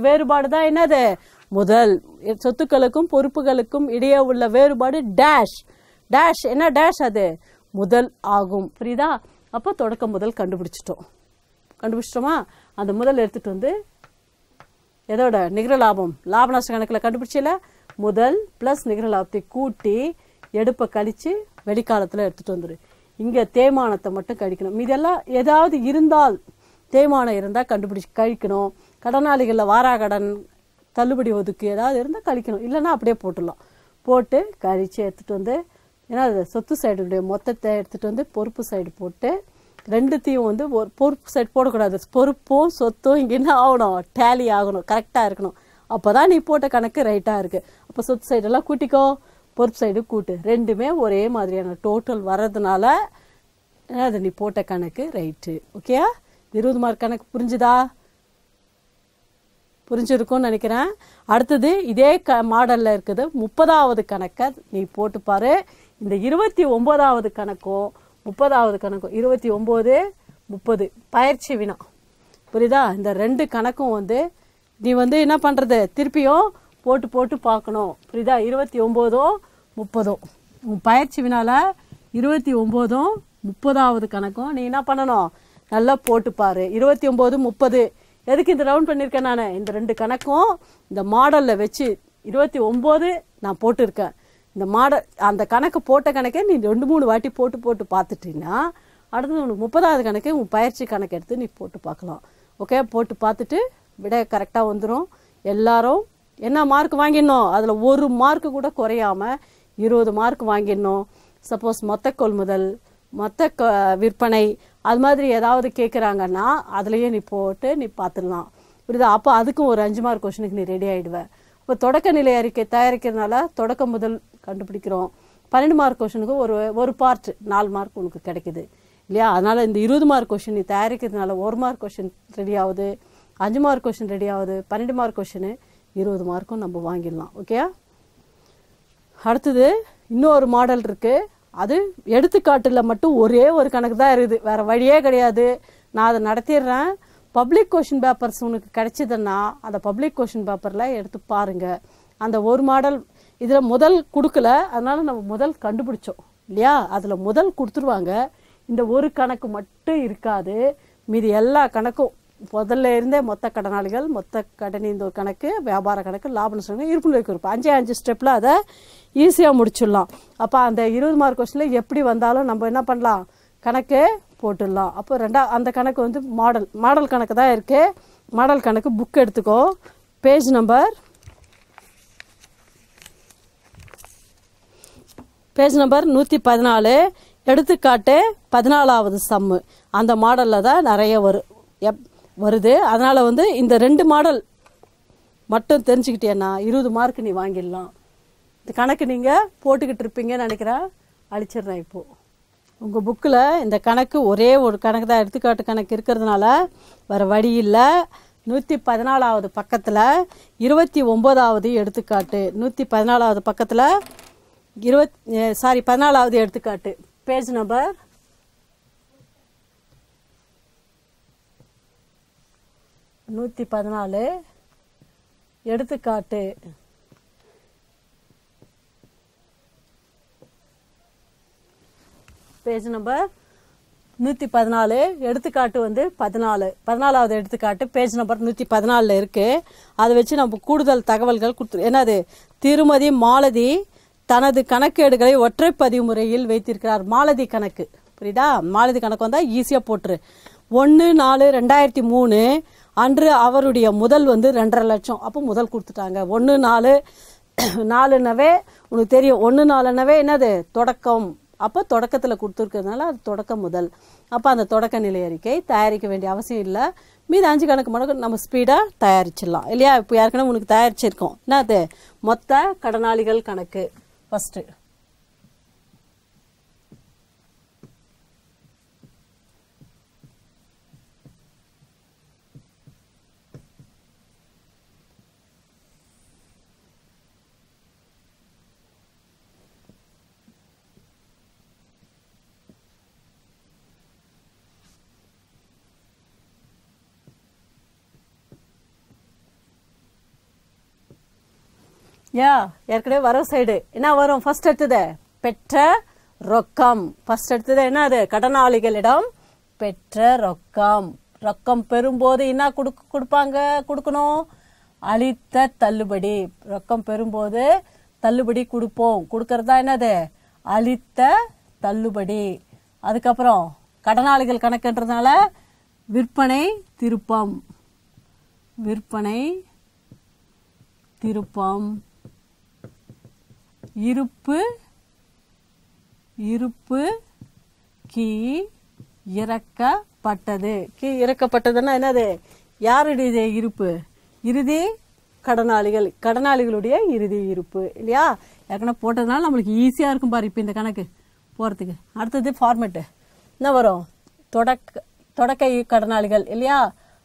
வேறுபாடு தான் என்னது முதல். சொத்துக்களுக்கும் பொறுப்புகளுக்கும் இடையே உள்ள வேறுபாடு டேஷ். டேஷ் என்ன டேஷ் அது முதல் ஆகும். புரியுதா? அப்போ தொடக்க முதல் கண்டுபிடிச்சிட்டோமா? அந்த முதல் எடுத்துட்டு வந்து எதோட நிகர லாபம் லாப நஷ்ட கணக்கில் கண்டுபிடிச்சல முதல் பிளஸ் நிகர லாபத்தை கூட்டி எடுப்பை கழிச்சு வெளிக்காலத்தில் எடுத்துட்டு வந்துரு. இங்கே தேய்மானத்தை மட்டும் கழிக்கணும். இதெல்லாம் ஏதாவது இருந்தால் தேய்மானம் இருந்தால் கழிக்கணும். கடனாளிகளில் வாராக்கடன் தள்ளுபடி ஒதுக்கு ஏதாவது இருந்தால் கழிக்கணும். இல்லைன்னா அப்படியே போட்டுடலாம். போட்டு கழிச்சு எடுத்துகிட்டு வந்து ஏன்னா சொத்து சைடுடைய மொத்தத்தை எடுத்துகிட்டு வந்து பொறுப்பு சைடு போட்டு ரெண்டுத்தையும் வந்து ஒரு பொறுப்பு சைடு போடக்கூடாது. பொறுப்பும் சொத்தும் இங்கே என்ன ஆகணும் டேலி ஆகணும், கரெக்டாக இருக்கணும். அப்போ தான் நீ போட்ட கணக்கு ரைட்டாக இருக்குது. அப்போ சொத்து சைடெல்லாம் கூட்டிக்கோ, பொறுப்பு சைடு கூட்டு, ரெண்டுமே ஒரே மாதிரியான டோட்டல் வர்றதுனால அது நீ போட்ட கணக்கு ரைட்டு. ஓகே, 20 மார்க் கணக்கு புரிஞ்சிருக்கும்னு நினைக்கிறேன். அடுத்தது இதே மாடலில் இருக்குது 30வது கணக்கை நீ போட்டுப்பாரு. இந்த 29வது கணக்கும் 30வது கணக்கும் 29, 30 பயிற்சி வினா. புரியுதா? இந்த ரெண்டு கணக்கும் வந்து நீ வந்து என்ன பண்ணுறது திருப்பியும் போட்டு பார்க்கணும். புரியுதா? 29, 30 உன் பயிற்சி வினால 29, 30வது கணக்கும் நீ என்ன பண்ணணும் நல்லா போட்டுப்பாரு. 29, 30 எதுக்கு இந்த ரவுண்ட் பண்ணியிருக்கேன் நான்? இந்த ரெண்டு கணக்கும் இந்த மாடலில் வச்சு 29 நான் போட்டிருக்கேன். இந்த மாடல் அந்த கணக்கு போட்ட கணக்கே நீ 2-3 வாட்டி போட்டு பார்த்துட்டீங்கன்னா அடுத்தது உனக்கு 30வது கணக்கு உன் பயிற்சி கணக்கு எடுத்து நீ போட்டு பார்க்கலாம். ஓகே, போட்டு பார்த்துட்டு விட கரெக்டாக வந்துடும். எல்லாரும் என்ன மார்க் வாங்கிடணும், அதில் 1 மார்க்கு கூட குறையாமல் 20 மார்க் வாங்கிடணும். சப்போஸ் மொத்த கொள்முதல் மொத்த விற்பனை அது மாதிரி ஏதாவது கேட்குறாங்கன்னா அதுலேயே நீ போட்டு நீ பார்த்துடலாம். புரியுதா? அப்போ அதுக்கும் ஒரு 5 மார்க் கொஷனுக்கு நீ ரெடி ஆகிடுவேன். இப்போ தொடக்க நிலை அறிக்கை தயாரிக்கிறதுனால தொடக்க முதல் கண்டுபிடிக்கிறோம். 12 மார்க் கொஷனுக்கு ஒரு பார்ட் 4 மார்க் உனக்கு கிடைக்குது இல்லையா? அதனால் இந்த 20 மார்க் கொஷின் நீ தயாரிக்கிறதுனால 1 மார்க் கொஷின் ரெடி ஆகுது, 5 மார்க் கொஷின் ரெடி ஆகுது, 12 மார்க் கொஷின் 20 மார்க்கும் நம்ம வாங்கிடலாம். ஓகே, அடுத்தது இன்னொரு மாடல் இருக்குது. அது எடுத்துக்காட்டில் மட்டும் ஒரே ஒரு கணக்கு தான் இருக்குது, வேறு வழியே கிடையாது. நான் அதை நடத்திடுறேன். பப்ளிக் கொஷின் பேப்பர்ஸ் உனக்கு கிடைச்சிதுன்னா அந்த பப்ளிக் கொஷின் பேப்பரில் எடுத்து பாருங்கள். அந்த ஒரு மாடல் இதில் முதல் கொடுக்கல, அதனால் நம்ம முதல் கண்டுபிடிச்சோம் இல்லையா? அதில் முதல் கொடுத்துருவாங்க. இந்த ஒரு கணக்கு மட்டும் இருக்காது, மீதி எல்லா கணக்கும் முதல்ல இருந்தே மொத்த கடனாளிகள் மொத்த கடன் இந்த ஒரு கணக்கு வியாபார கணக்கு லாப நஷ்டம் இருப்புநிலை குறிப்பு 5 ஸ்டெப்பில் அதை ஈஸியாக முடிச்சிடலாம். அப்போ அந்த 20 மார்க் கொஸ்டினில் எப்படி வந்தாலும் நம்ம என்ன பண்ணலாம் கணக்கு போட்டுடலாம். அப்போ அந்த கணக்கு வந்து மாடல் கணக்கு தான் இருக்குது. மாடல் கணக்கு புக் எடுத்துக்கோ. பேஜ் நம்பர் 114 எடுத்துக்காட்டு 14வது சம்மு. அந்த மாடலில் தான் நிறைய வருது. அதனால் வந்து இந்த 2 மாடல் மட்டும் தெரிஞ்சுக்கிட்டேன்னா 20 மார்க் நீ வாங்கிடலாம். இந்த கணக்கு நீங்கள் போட்டுக்கிட்டு இருப்பீங்கன்னு நினைக்கிறேன். அழிச்சிடுறேன். இப்போது உங்கள் புக்கில் இந்த கணக்கு ஒரே ஒரு கணக்கு தான், எடுத்துக்காட்டு கணக்கு இருக்கிறதுனால வேறு வழி இல்லை. 114வது பக்கத்தில் 29வது எடுத்துக்காட்டு, 114வது பக்கத்தில் 14வது எடுத்துக்காட்டு, பேஜ் நம்பர் 114 எடுத்துக்காட்டு பேஜ் நம்பர் 114 எடுத்துக்காட்டு வந்து 14வது எடுத்துக்காட்டு பேஜ் நம்பர் 114 இருக்குது. அதை வச்சு நம்ம கூடுதல் தகவல்கள் என்னது திருமதி மாலதி தனது கணக்கேடுகளை ஒற்றைப்பதிவு முறையில் வைத்திருக்கிறார். மாலதி கணக்கு புரியுதா? மாலதி கணக்கு வந்தால் ஈஸியாக போட்டுரு. 1/4/2003 அன்று அவருடைய முதல் வந்து 2.5 லட்சம். அப்போ முதல் கொடுத்துட்டாங்க. 1/4/4னவே உனக்கு தெரியும். 1/4னவே என்னது தொடக்கம். அப்போ தொடக்கத்தில் கொடுத்துருக்கிறதுனால அது தொடக்க முதல். அப்போ அந்த தொடக்க நிலை அறிக்கை தயாரிக்க வேண்டிய அவசியம் இல்லை. மீது 5 கணக்கு மட்டும் நம்ம ஸ்பீடாக தயாரிச்சிடலாம் இல்லையா? இப்போ ஏற்கனவே உனக்கு தயாரிச்சிருக்கோம். என்னது மொத்த கடனாளிகள் கணக்கு ஃபஸ்ட்டு. ஏற்கனவே வரவு சைடு என்ன வரும்? ஃபர்ஸ்ட் எடுத்தது பெற்ற ரொக்கம். ஃபர்ஸ்ட் எடுத்தது என்னது? கடனாளிகளிடம் பெற்ற ரொக்கம். ரொக்கம் பெறும்போது என்ன கொடுக்கணும்? அளித்த தள்ளுபடி. ரொக்கம் பெறும்போது தள்ளுபடி கொடுப்போம். கொடுக்கறது தான் என்னது? அளித்த தள்ளுபடி. அதுக்கப்புறம் கடனாளிகள் கணக்குன்றதுனால விற்பனை திருப்பம். விற்பனை திருப்பம். இருப்பு கீ இறக்கப்பட்டது. கீ இறக்கப்பட்டதுன்னா என்னது? யாருடைய இருப்பு? இறுதி கடனாளிகள். கடனாளிகளுடைய இறுதி இருப்பு இல்லையா? ஏற்கனவே போட்டதுனால நம்மளுக்கு ஈஸியாக இருக்கும் பாரு இப்போ இந்த கணக்கு போகிறதுக்கு. அடுத்தது ஃபார்மேட்டு என்ன வரும்? தொடக்க கடனாளிகள் இல்லையா?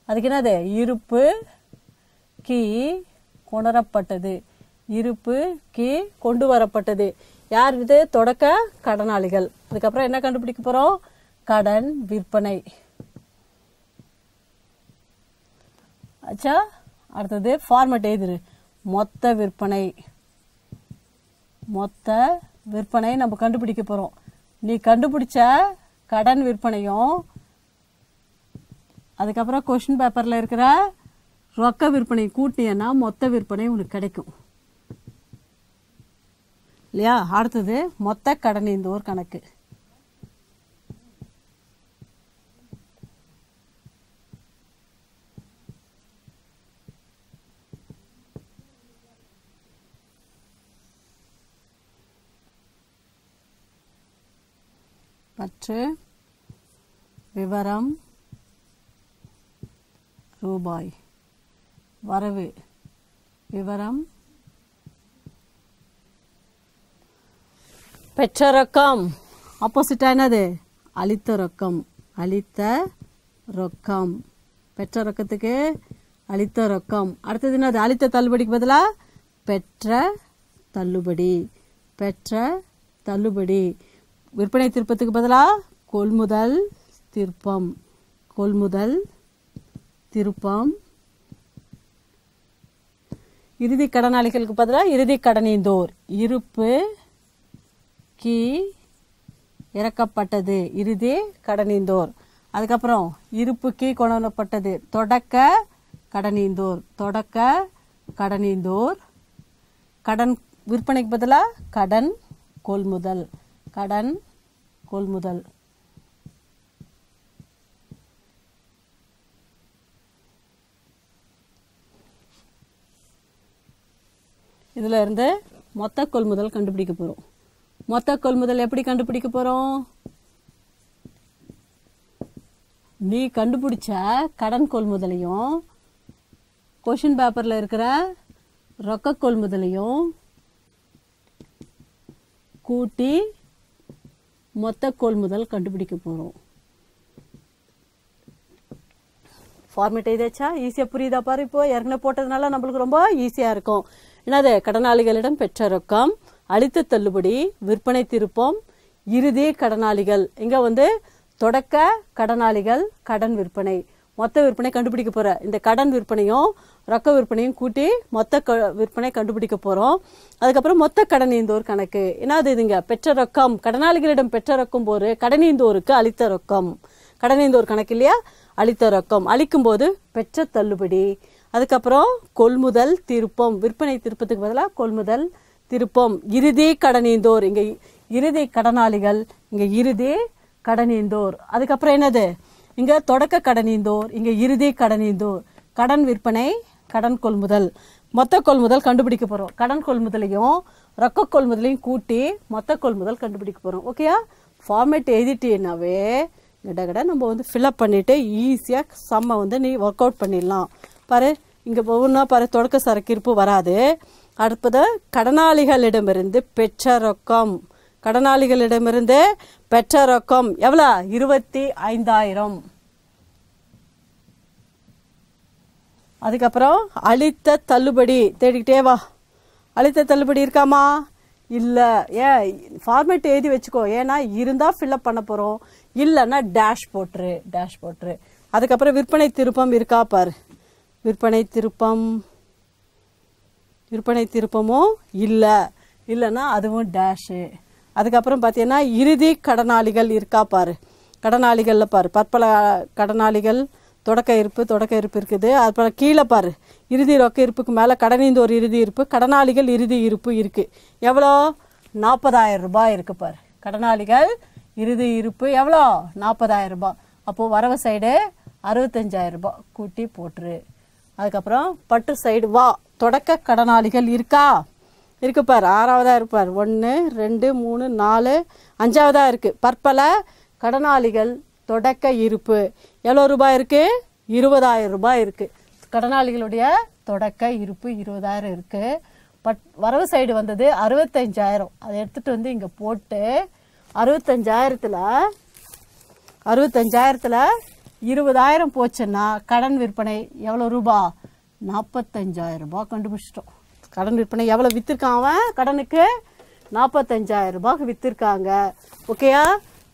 அதுக்கு என்னது? இருப்பு கீ கொணரப்பட்டது. இருப்பு கீ கொண்டு வரப்பட்டது. யார் இது? தொடக்க கடனாளிகள். அதுக்கப்புறம் என்ன கண்டுபிடிக்க போகிறோம்? கடன் விற்பனை. ஆச்சா? அடுத்தது ஃபார்மேட் எழுதுரு. மொத்த விற்பனை. மொத்த விற்பனை நம்ம கண்டுபிடிக்க போகிறோம். நீ கண்டுபிடிச்ச கடன் விற்பனையும் அதுக்கப்புறம் கொஸ்டின் பேப்பரில் இருக்கிற ரொக்க விற்பனை கூட்டியன்னா மொத்த விற்பனை உனக்கு கிடைக்கும் இல்லையா? அடுத்தது மொத்த கடன் இந்த ஒரு கணக்கு. பற்று விவரம் ரூபாய். வரவு விவரம் பெற்ற ரொக்கம். ஆப்போசிட்டா என்னது? அளித்த ரொக்கம். அளித்த ரொக்கம். பெற்ற ரொக்கத்துக்கு அளித்த ரொக்கம். அடுத்தது என்னது? அளித்த தள்ளுபடிக்கு பதிலாக பெற்ற தள்ளுபடி. பெற்ற தள்ளுபடி. விற்பனை திருப்பத்துக்கு பதிலாக கொள்முதல் திருப்பம். கொள்முதல் திருப்பம். இறுதி கடனாளிகளுக்கு பதிலாக இறுதி கடனீந்தோர். இருப்பு கீ இறக்கப்பட்டது. இறுதி கடனீந்தோர். அதுக்கப்புறம் இருப்பு கீ கொணரப்பட்டது. தொடக்க கடனீந்தோர். தொடக்க கடனீந்தோர். கடன் விற்பனைக்கு பதிலாக கடன் கொள்முதல். கடன் கொள்முதல். இதுல இருந்து மொத்த கொள்முதல் கண்டுபிடிக்க போறோம். மொத்த கொள்முதல் எப்படி கண்டுபிடிக்க போறோம்? நீ கண்டுபிடிச்ச கடன் கொள்முதலையும் கொஸ்டின் பேப்பர்ல இருக்கிற ரொக்க கொள்முதலையும் கூட்டி மொத்த கொள்முதல் கண்டுபிடிக்க போறோம். ஃபார்மேட் எழுதாச்சா? ஈஸியா புரியுதா பாரு? இப்போ ஏற்கனவே போட்டதுனால நம்மளுக்கு ரொம்ப ஈஸியா இருக்கும். என்னது? கடனாளிகளிடம் பெற்ற ரொக்கம், அளித்த தள்ளுபடி, விற்பனை திருப்பம், இறுதி கடனாளிகள். இங்க வந்து தொடக்க கடனாளிகள், கடன் விற்பனை. மொத்த விற்பனை கண்டுபிடிக்க போற. இந்த கடன் விற்பனையும் ரொக்க விற்பனையும் கூட்டி மொத்த விற்பனை கண்டுபிடிக்க போறோம். அதுக்கப்புறம் மொத்த கடனீந்தோர் கணக்கு. என்னது இதுங்க? பெற்ற ரொக்கம். கடனாளிகளிடம் பெற்ற ரொக்கம் போரு. கடனீந்தோருக்கு அளித்த ரொக்கம். கடனீந்தோர் கணக்கு இல்லையா? அளித்த ரொக்கம். அளிக்கும் போது பெற்ற தள்ளுபடி. அதுக்கப்புறம் கொள்முதல் திருப்பம். விற்பனை திருப்பத்துக்கு பதிலாக கொள்முதல் திருப்பம். இறுதி கடனீந்தோர். இங்க இறுதி கடனாளிகள், இங்க இறுதி கடனீந்தோர். அதுக்கப்புறம் என்னது? இங்க தொடக்க கடனீந்தோர், இங்க இறுதி கடனீந்தோர். கடன் விற்பனை, கடன் கொள்முதல். மொத்த கொள்முதல் கண்டுபிடிக்க போறோம். கடன் கொள்முதலையும் ரொக்க கொள்முதலையும் கூட்டி மொத்த கொள்முதல் கண்டுபிடிக்க போறோம். ஓகேயா? ஃபார்மேட் எழுதிட்டேனாவே கடகட நம்ம வந்து ஃபில்அப் பண்ணிட்டு ஈஸியா சம்ம வந்து நீ ஒர்க் அவுட் பண்ணிடலாம். பாரு, இங்க ஒவ்வொன்றா பாரு. தொடக்க சரக்கு இருப்பு வராது. அடுத்தது கடனாளிகளிடமிருந்து பெற்ற ரொக்கம். கடனாளிகளிடமிருந்து பெற்ற ரொக்கம் எவ்வளோ? 25,000. அதுக்கப்புறம் அளித்த தள்ளுபடி. தேடிக்கிட்டே வா. அளித்த தள்ளுபடி இருக்காமா? இல்லை. ஏன்? ஃபார்மேட் எழுதி வச்சுக்கோ. ஏன்னா இருந்தால் ஃபில்அப் பண்ண போகிறோம், இல்லைன்னா டேஷ் போட்டுரு. டேஷ் போட்டுரு. அதுக்கப்புறம் விற்பனை திருப்பம் இருக்கா பாரு. விற்பனை திருப்பம் விற்பனை திருப்பமும் இல்லைன்னா அதுவும் டேஷு. அதுக்கப்புறம் பார்த்தீங்கன்னா இறுதி கடனாளிகள் இருக்கா பாரு. கடனாளிகளில் பாரு பற்பல கடனாளிகள் தொடக்க இருப்பு இருக்குது. அப்புறம் கீழே பாரு இறுதி ரொக்க இருப்புக்கு மேலே கடனீந்தோர் இறுதி இருப்பு, கடனாளிகள் இறுதி இருப்பு இருக்குது. எவ்வளோ? 40,000 ரூபாய் இருக்குது பாரு. கடனாளிகள் இறுதி இருப்பு எவ்வளோ? 40,000 ரூபாய். அப்போது வரவு சைடு 65,000 ரூபாய் கூட்டி போட்டுரு. அதுக்கப்புறம் பற்று சைடு வா. தொடக்க கடனாளிகள் இருக்கா? இருக்கு பாரு. 6வதாக இருப்பார். 1 2 3 4 5வதாக இருக்குது. பற்பல கடனாளிகள் தொடக்க இருப்பு எவ்வளோ ரூபாய் இருக்குது? 20,000 ரூபாய் இருக்குது. கடனாளிகளுடைய தொடக்க இருப்பு 20,000 இருக்குது. வரவு சைடு வந்தது 65,000. அதை எடுத்துகிட்டு வந்து இங்கே போட்டு 65,000த்தில் 20,000 போச்சுன்னா கடன் விற்பனை எவ்வளோ ரூபா? 45,000 ரூபாய் கண்டுபிடிச்சிட்டோம். கடன் விற்பனை எவ்வளோ விற்றுருக்கான் அவன்? கடனுக்கு 45,000 ரூபாய்க்கு விற்றுருக்காங்க. ஓகேயா?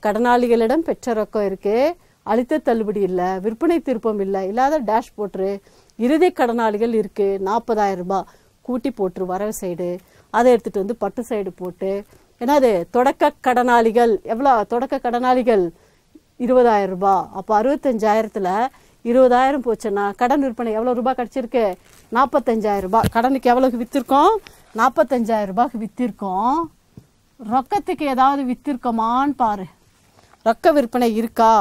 கடனாளிகளிடம் பெற்ற ரொக்கம் இருக்குது, அளித்த தள்ளுபடி இல்லை, விற்பனை திருப்பம் இல்லை, இல்லாத டேஷ் போட்டுரு. இறுதி கடனாளிகள் இருக்குது 40,000 ரூபாய் கூட்டி போட்டுரு வரவு சைடு. அதை எடுத்துகிட்டு வந்து பட்டு சைடு போட்டு என்னது தொடக்க கடனாளிகள் எவ்வளோ? தொடக்க கடனாளிகள் 20,000 ரூபாய். அப்போ 65,000த்தில் 20,000 போச்சுன்னா கடன் விற்பனை எவ்வளோ ரூபாய் கிடச்சிருக்கு? 45,000 ரூபாய். கடனுக்கு எவ்வளோக்கு விற்றுருக்கோம்? 45,000 ரூபாய்க்கு விற்றுருக்கோம். ரொக்கத்துக்கு ஏதாவது விற்றுருக்கோமான்னு பாரு. ரொக்க விற்பனை இருக்கா?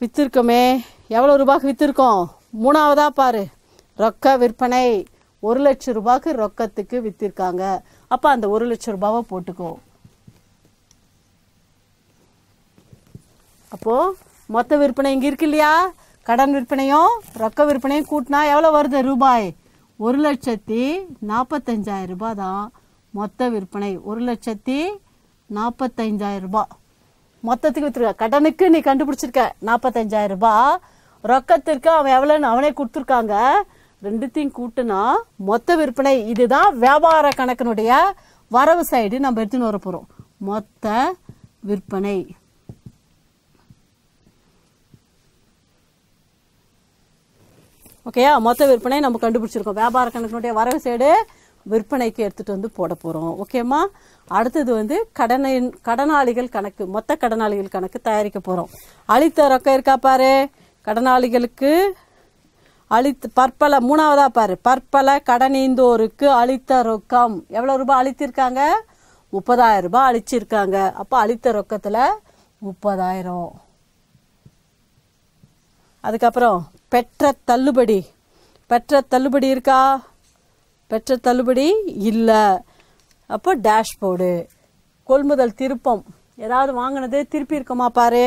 விற்றுருக்கோமே. எவ்வளோ ரூபாய்க்கு விற்றுருக்கோம்? 3வதாக பாரு. ரொக்க விற்பனை 1,00,000 ரூபாய்க்கு ரொக்கத்துக்கு விற்றுருக்காங்க. அப்போ அந்த 1,00,000 ரூபாவை போட்டுக்கோ. அப்போது மொத்த விற்பனை இங்கே இருக்கு இல்லையா? கடன் விற்பனையும் ரொக்க விற்பனையும் கூட்டினா எவ்வளோ வருது ரூபாய்? 1,45,000 ரூபாய் தான் மொத்த விற்பனை. 1,45,000 ரூபாய் மொத்தத்துக்கு விற்றுருக்க. கடனுக்கு நீ கண்டுபிடிச்சிருக்க 45,000 ரூபாய். ரொக்கத்திற்கு அவன் எவ்வளோன்னு அவனே கொடுத்துருக்காங்க. ரெண்டுத்தையும் கூட்டுனா மொத்த விற்பனை. இதுதான் வியாபார கணக்கினுடைய வரவு சைடு நம்ம எடுத்துன்னு வர போகிறோம். மொத்த விற்பனை ஓகேயா? மொத்த விற்பனை நம்ம கண்டுபிடிச்சிருக்கோம். வியாபார கணக்கினுடைய வரவு சைடு விற்பனைக்கு எடுத்துகிட்டு வந்து போட போகிறோம். ஓகேம்மா? அடுத்தது வந்து கடனாளிகள் கணக்கு, மொத்த கடனாளிகள் கணக்கு தயாரிக்க போகிறோம். அளித்த ரொக்கம் இருக்கா பாரு. கடனாளிகளுக்கு பற்பல 3வதாக பாரு. பற்பல கடனீந்தோருக்கு அளித்த ரொக்கம் எவ்வளோ ரூபாய் அளித்திருக்காங்க? 30,000 ரூபாய் அளிச்சிருக்காங்க. அப்போ அளித்த ரொக்கத்தில் 30,000. அதுக்கப்புறம் பெற்ற தள்ளுபடி இருக்கா? பெற்ற தள்ளுபடி இல்லை. அப்போ டேஷ் போர்டு. கொள்முதல் திருப்பம் ஏதாவது வாங்கினது திருப்பி இருக்குமா பாரு.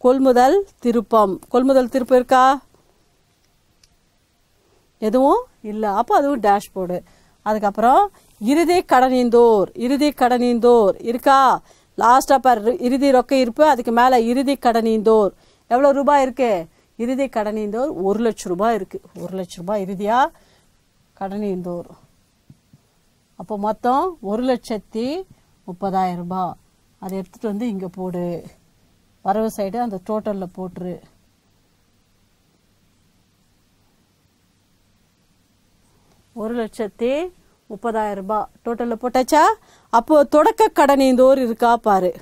கொள்முதல் திருப்பம் இருக்கா? எதுவும் இல்லை. அப்போ அதுவும் டேஷ் போர்டு. அதுக்கப்புறம் இறுதி கடனீந்தோர் இருக்கா? லாஸ்ட்டாக பாரு இறுதி ரொக்க இருப்பு, அதுக்கு மேலே இறுதி கடனீந்தோர் எவ்வளோ ரூபாய் இருக்கு? இறுதி கடனீந்தோர் 1,00,000 ரூபாய் இருக்குது. 1,00,000 ரூபாய் இறுதியாக கடனீந்தோர். அப்போ மொத்தம் 1,30,000 ரூபாய். அதை எடுத்துகிட்டு வந்து இங்கே போடு. வரவு சைடு அந்த டோட்டலில் போட்டுரு. ₹1,30,000 ரூபாய் டோட்டலில் போட்டாச்சா? அப்போது தொடக்க கடனீந்தோர் இருக்கா பாரு.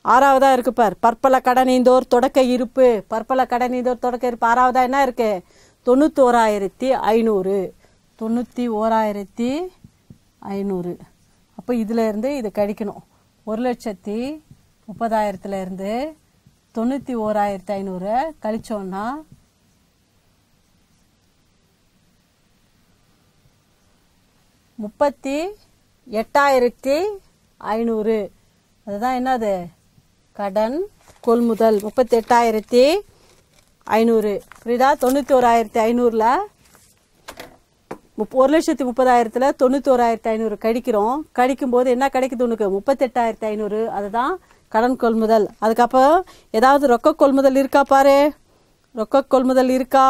6வதாக இருக்கு பார். பற்பல கடனீந்தோர் தொடக்க இருப்பு. 6வதாக என்ன இருக்கு? 91,500. 91,500. அப்போ இதில் இருந்து இதை கழிக்கணும். 1,30,000 இருந்து 91,500 கழிச்சோன்னா 38,500. அதுதான் என்னது? கடன் கொள்முதல். 38,500. புரியுதா? 91,500ல் 1,30,000ல் 91,500 கழிக்கிறோம். கழிக்கும்போது என்ன கிடைக்குது உனக்கு? 38,500. அதுதான் கடன் கொள்முதல். அதுக்கப்புறம் ஏதாவது ரொக்க கொள்முதல் இருக்கா பாரு. ரொக்க கொள்முதல் இருக்கா?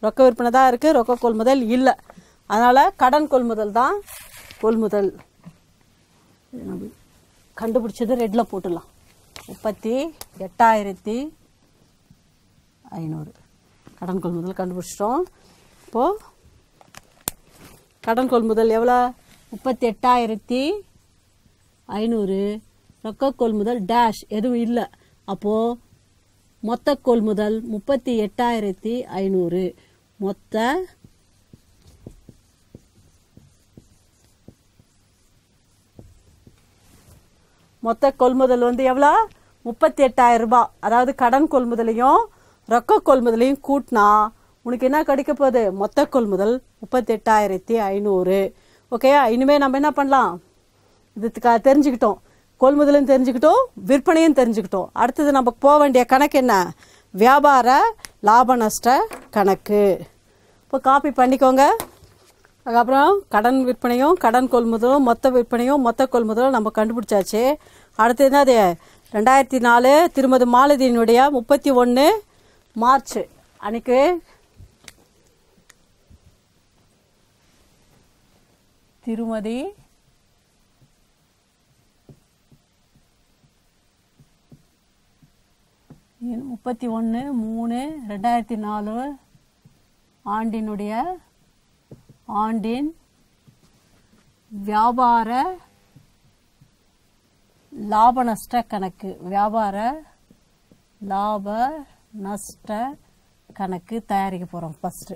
ரொக்க விற்பனை தான் இருக்குது, ரொக்க கொள்முதல் இல்லை. அதனால் கடன் கொள்முதல் தான் கொள்முதல். கண்டுபிடிச்சது ரெட்டில் போட்டுடலாம். 38,500 கடன் கொள்முதல் கண்டுபிடிச்சிட்டோம். இப்போது கடன் கொள்முதல் எவ்வளோ? 38,500. ரொக்க கொள்முதல் டேஷ் எதுவும் இல்லை. அப்போது மொத்த கொள்முதல் 38,500. மொத்த கொள்முதல் வந்து எவ்வளோ? 38,000 ரூபாய். அதாவது கடன் கொள்முதலையும் ரொக்க கொள்முதலையும் கூட்டினா உனக்கு என்ன கிடைக்க போகுது? மொத்த கொள்முதல் 38,500. ஓகே, இனிமேல் நம்ம என்ன பண்ணலாம்? இது தெரிஞ்சுக்கிட்டோம், கொள்முதலும் தெரிஞ்சுக்கிட்டோம், விற்பனையும் தெரிஞ்சுக்கிட்டோம். அடுத்தது நம்ம போக வேண்டிய கணக்கு என்ன? வியாபார லாப நஷ்ட கணக்கு. இப்போ காப்பி பண்ணிக்கோங்க. அதுக்கப்புறம் கடன் விற்பனையும் கடன் கொள்முதலும் மொத்த விற்பனையும் மொத்த கொள்முதலும் நம்ம கண்டுபிடிச்சாச்சு. அடுத்து என்னது? 2004 திருமதி மாலதியினுடைய 31 மார்ச் அன்னைக்கு திருமதி 31/3/2004 ஆண்டின் வியாபார லாப நஷ்ட கணக்கு, வியாபார லாப நஷ்ட கணக்கு தயாரிக்க போகிறோம். ஃபஸ்ட்டு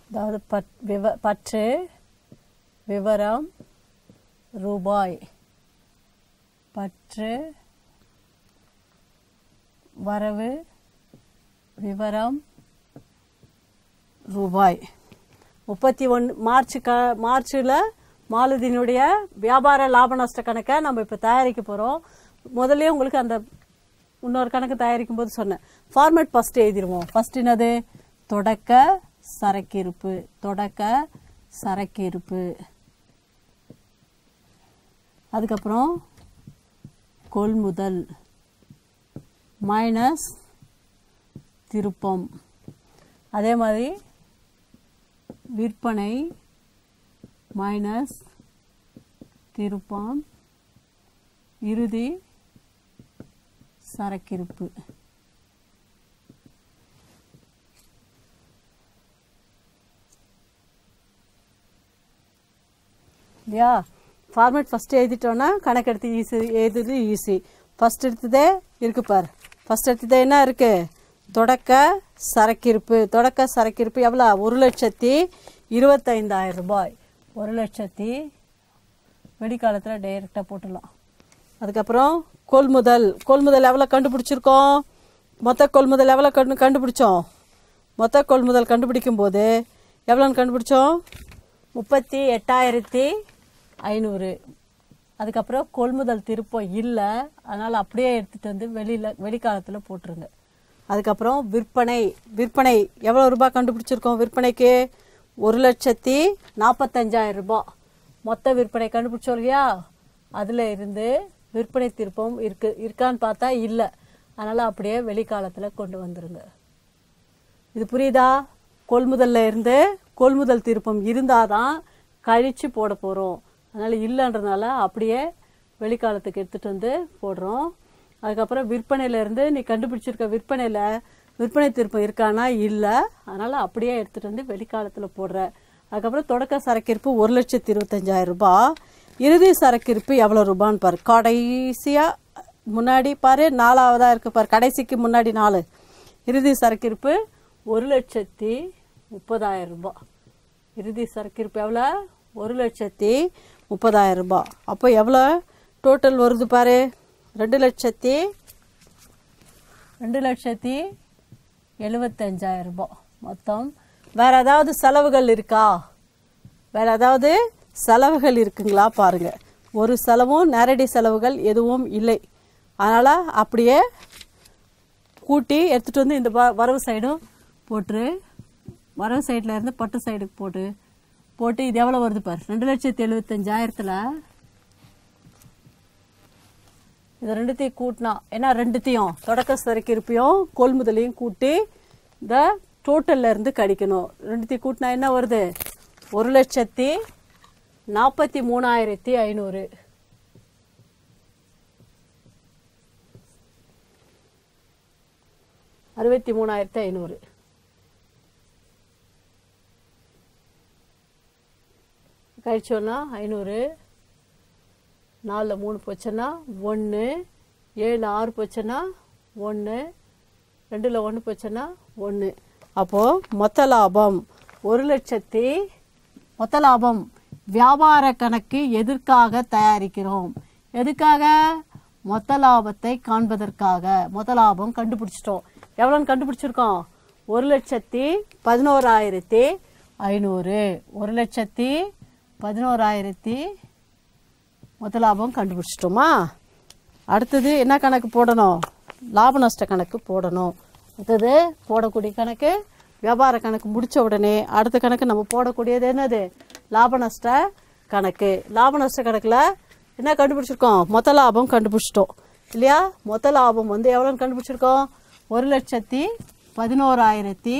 அதாவது பற்று விவரம் ரூபாய், பற்று வரவு விவரம் ரூபாய். 31 மார்ச்சில் மாலதியினுடைய வியாபார லாப நஷ்ட கணக்கை நம்ம இப்போ தயாரிக்க போகிறோம். முதல்ல உங்களுக்கு அந்த இன்னொரு கணக்கு தயாரிக்கும் போது சொன்னேன், ஃபார்மேட் ஃபஸ்ட்டு எழுதிடுவோம். ஃபஸ்ட் என்னது? தொடக்க சரக்கிருப்பு, தொடக்க சரக்கிருப்பு. அதுக்கப்புறம் கொள்முதல் மைனஸ் திருப்பம். அதே மாதிரி விற்பனை மைனஸ் திருப்பம், இறுதி சரக்கிருப்பு. இல்லையா? ஃபார்மேட் ஃபஸ்ட்டு எழுதிட்டோன்னா கணக்கெடுத்து எழுதுறது ஈஸி. ஃபஸ்ட் எடுத்ததே இருக்கு பார். ஃபஸ்ட் எடுத்ததே என்ன இருக்குது? தொடக்க சரக்கிருப்பு. தொடக்க சரக்கிருப்பு எவ்வளோ? 1,25,000 ரூபாய். 1,00,000 வெடிக்காலத்தில் டைரெக்டாக போட்டுடலாம். அதுக்கப்புறம் கொள்முதல். கொள்முதல் எவ்வளோ கண்டுபிடிச்சிருக்கோம்? மொத்த கொள்முதல் எவ்வளோ கண்டுபிடிச்சோம்? மொத்த கொள்முதல் கண்டுபிடிக்கும் போது எவ்வளோன்னு கண்டுபிடிச்சோம்? 38,500. அதுக்கப்புறம் கொள்முதல் திருப்பம் இல்லை, அதனால் அப்படியே எடுத்துகிட்டு வந்து வெளிக்காலத்தில் போட்டுருங்க. அதுக்கப்புறம் விற்பனை. விற்பனை எவ்வளோ ரூபாய் கண்டுபிடிச்சிருக்கோம்? விற்பனைக்கு 1,45,000 ரூபாய் மொத்த விற்பனை கண்டுபிடிச்சோம் இல்லையா? அதில் இருந்து விற்பனை திருப்பம் இருக்கான்னு பார்த்தா இல்லை, அதனால் அப்படியே வெளிக்காலத்தில் கொண்டு வந்துடுங்க. இது புரியுதா? கொள்முதலில் இருந்து கொள்முதல் திருப்பம் இருந்தால் தான் கழித்து போட போகிறோம். அதனால் இல்லைன்றதுனால அப்படியே வெளிக்காலத்துக்கு எடுத்துகிட்டு வந்து போடுறோம். அதுக்கப்புறம் விற்பனையிலேருந்து நீ கண்டுபிடிச்சிருக்க விற்பனையில் விற்பனை திருப்பம் இருக்கானா? இல்லை, அதனால் அப்படியே எடுத்துகிட்டு வந்து வெளிக்காலத்தில் போடுற. அதுக்கப்புறம் தொடக்க சரக்கிருப்பு 1,25,000 ரூபாய். இறுதி சரக்கிருப்பு எவ்வளோ ரூபான்னு பாரு. கடைசியாக முன்னாடி பாரு, 4ஆவதாக இருக்குது பாரு, கடைசிக்கு முன்னாடி 4. இறுதி சரக்கிருப்பு 1,30,30,000 ரூபாய். இறுதி சரக்கிருப்பு எவ்வளோ? 1,30,30,000 ரூபாய். அப்போ எவ்வளோ டோட்டல் வருது பாரு? 2,75,000 ரூபாய் மொத்தம். வேறு ஏதாவது செலவுகள் இருக்கா? வேறு ஏதாவது செலவுகள் இருக்குங்களா பாருங்கள். ஒரு செலவும் நேரடி செலவுகள் எதுவும் இல்லை. அதனால் அப்படியே கூட்டி எடுத்துகிட்டு வந்து இந்த வரவு சைடும் போட்டு, வரவு சைடில் இருந்து பட்டு சைடுக்கு போட்டு இது எவ்வளோ வருது பாரு? 2,75,000ல் இது ரெண்டுத்தையும் கூட்டினா ஏன்னா ரெண்டுத்தையும் தொடக்க சரக்கிருப்பையும் கொள்முதலையும் கூட்டி இந்த டோட்டலில் இருந்து கழிக்கணும். ரெண்டுத்தையும் கூட்டினா என்ன வருது? 1,43,500. 63,500. கழிச்சோன்னா 500, 4ல் 3 போச்சுன்னா 1, 7ல் 6 போச்சுன்னா 1, 2ல் 1 போச்சுன்னா 1. அப்போது மொத்த லாபம் 1,00,000. மொத்த லாபம் வியாபார கணக்கு எதற்காக தயாரிக்கிறோம்? எதுக்காக? மொத்த லாபத்தை காண்பதற்காக. மொத்த லாபம் கண்டுபிடிச்சிட்டோம். எவ்வளோன்னு கண்டுபிடிச்சிருக்கோம்? 1,11,500. 1,11,000 மொத்த லாபம் கண்டுபிடிச்சிட்டோமா? அடுத்தது என்ன கணக்கு போடணும்? லாப நஷ்ட கணக்கு போடணும். அடுத்தது போடக்கூடிய கணக்கு வியாபார கணக்கு முடித்த உடனே அடுத்த கணக்கு நம்ம போடக்கூடியது என்னது? லாப நஷ்ட கணக்கு. லாப நஷ்ட கணக்கில் என்ன கண்டுபிடிச்சிருக்கோம்? மொத்த லாபம் கண்டுபிடிச்சிட்டோம் இல்லையா? மொத்த லாபம் வந்து எவ்வளோன்னு கண்டுபிடிச்சிருக்கோம்? 1,11,500